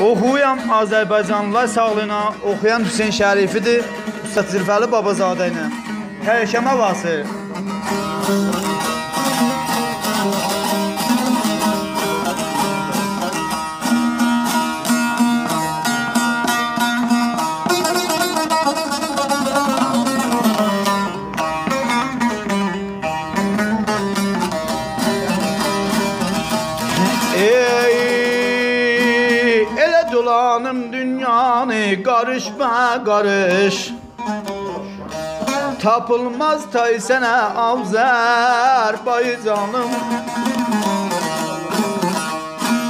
Oxuyan Azərbaycanlılar sağlığına oxuyan Hüseyn Şərifidir, Ustad Zülfəli Babazadə ilə. Tərşəmə vası. Dolanım dünyanı karış be karış, tapılmaz tay sənə Azərbaycanım.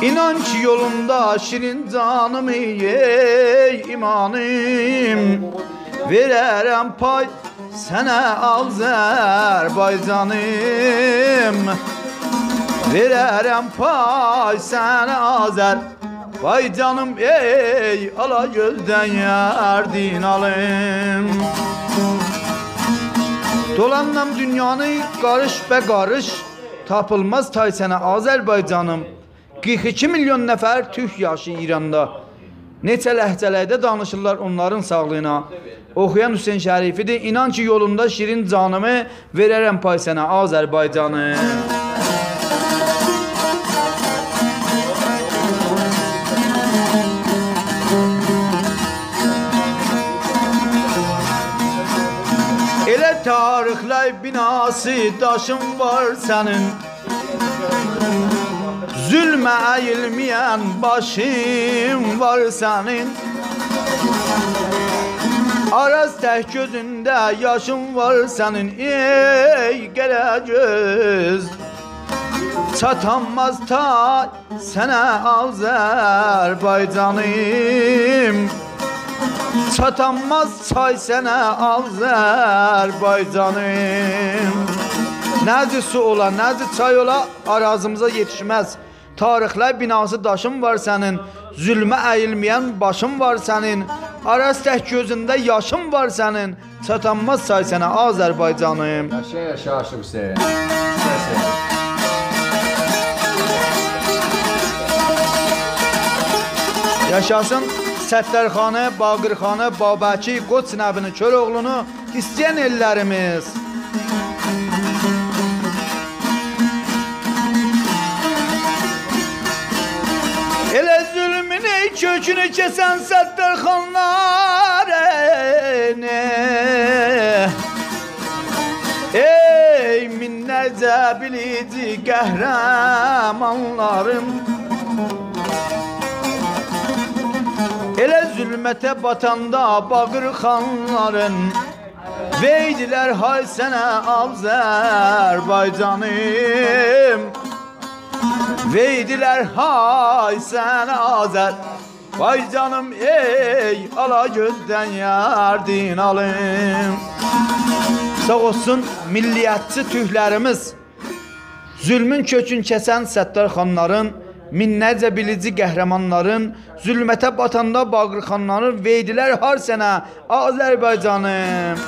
İnan ki yolunda şirin canım ey imanım, verərəm pay sənə Azərbaycanım. Verərəm pay sənə Azərbaycanım. Vay canım ey ala gözden yerdin alım. Dolanlam dünyanı karış be karış, tapılmaz tay sənə Azərbaycanım. 42 milyon nəfər türk yaşayır İranda. Neçə ləhcələrdə danışırlar onların sağlığına. Oxuyan Hüseyn Şərifidir. İnan ki yolunda şirin canımı, verərəm pay sənə Azərbaycanım. Elə tarixlər binası daşın var sənin, zülmə əyilməyən başın var sənin. Araz tək gözündə yaşın var sənin, ey gələcöz. Çatanmaz tay sənə Azərbaycanım. Çatanmaz çay sənə Azərbaycanım. Nəzi su ola, nəzi çay ola arazımıza yetişməz. Tarixlər binası daşın var sənin, zülmə əyilməyən başın var sənin. Araz tək gözündə yaşın var sənin, çatanmaz çay sənə Azərbaycanım. Yaşa yaşa Aşıq Hüseyin. Yaşasın Səttərxanı, Bağırxanı, Babəki, Qoç nəbini, Köroğlunu istəyən ellərimiz. Elə zülmünü, kökünü kəsən Səttərxanlarını, ey minnəcə bilici qəhrəmanlarım. Elə zülmətə batanda Bağırxanların, veydilər hay sənə Azərbaycanım. Veydilər hay sənə Azərbaycanım, ey ala gözdən yerdin alım. Sağ olsun milliyyətçi tühlərimiz, zülmün kökün kəsən Səttərxanların, minnəcə bilici qəhrəmanların, zülmətə batanda Bağırxanların, veydilər har sənə Azərbaycanım.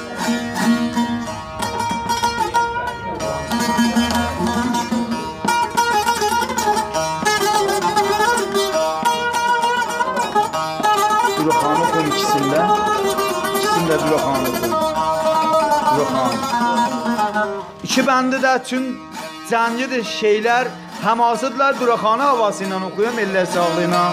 Duraxanı oxum ikisində. İkisində Duraxanı oxum. Duraxanı. İki bəndi də üçün cəngidir şeylər, həmasıdlar Duraxanı havası ilə oxuyam ellər sağlığına.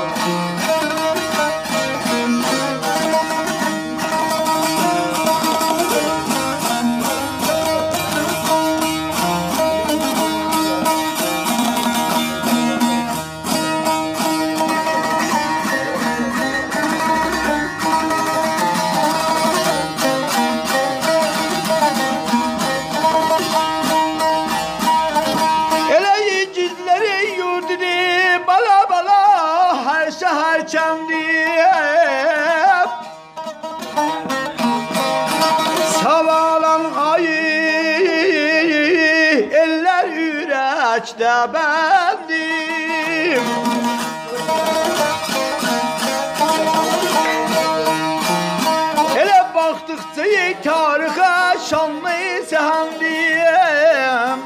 Savalan ayı eller ürəkdə bəndim. Elə baxdıqca tarixə şanlı səhandim.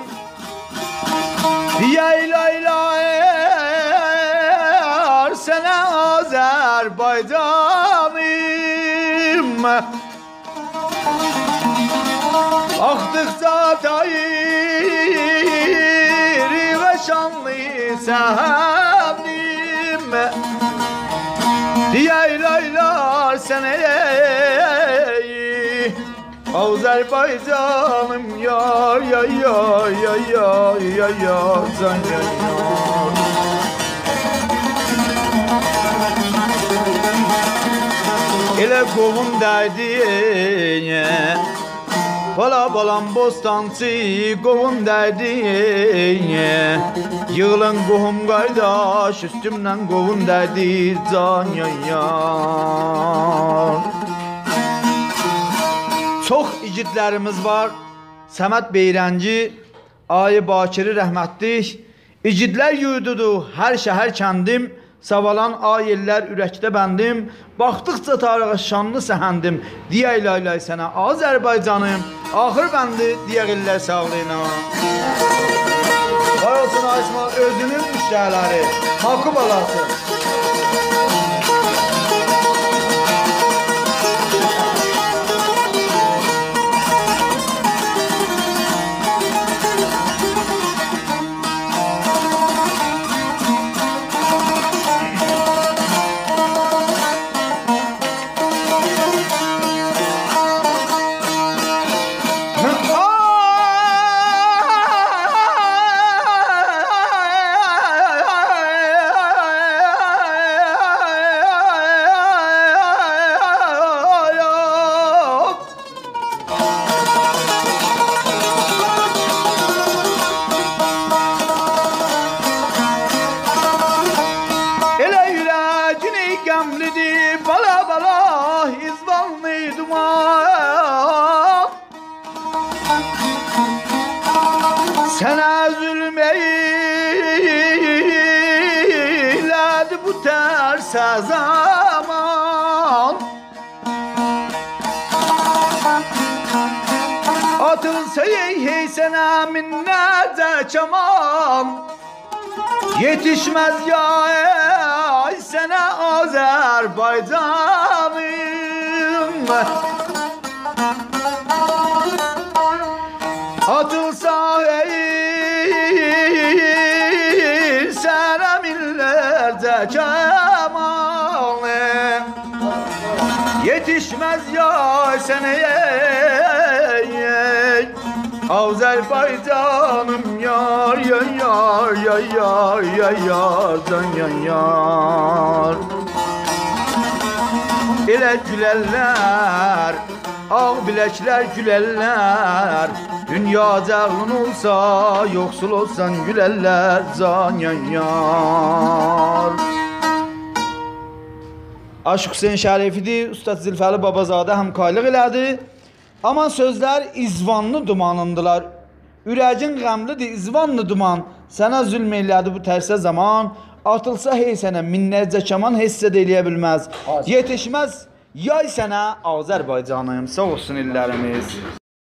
Yaylaylar sənə Azərbaycanım. Axdıqca tayir və şanlı səhənim. Yaylaylar sənə Azərbaycanım, yar yar yar yar yar yar yar can yar yar. Elə qovun dərdiyyə bala balam bostancı qovun dərdiyyə. Yığılın qohum qardaş üstümdən qovun dərdi can yar yar. Çox igidlərimiz var. Səməd Beyrənci, Ayı Bakiri rəhmətlik. İgidlər yurdudur hər şəhər kəndim. Savalan ayellər ürəkdə bəndim. Baxdıqca tarixa şanlı səhəndim. Diyə ilaylay sənə Azərbaycanım. Axır bəndi diyə illər sağlığına. Var olsun Aysmal özünün müştəriləri. Hakkı balası. Qəmlidir bala bala izvanlı duman. Sənə zülm eylədi bu tərsə zaman. Atılsa hey sənə minnətə kaman. Yetişmez ya ey sənə Azərbaycanım. Atılsa ey sənə millərcə kaman. Yetişmez ya sənə ey Azərbaycanım, yar yar yar yar yar yar yar can yar yar. Elə gülərlər, ağ biləklər gülərlər. Dünya cəğlin olsa, yoxsul olsan gülərlər can yar yar. Aşıq Hüseyn Şərifidir, Ustad Zülfəli Babazadə həmkarlıq elədi. Aman sözlər izvanlı dumanındılar. Ürəcin qəmlidir izvanlı duman. Sənə zülm elədi bu tərsə zaman. Atılsa hey sənə minnətcə kaman hiss eləyə bilməz. Yetişməz yay sənə Azərbaycanım. Sağ olsun illərimiz.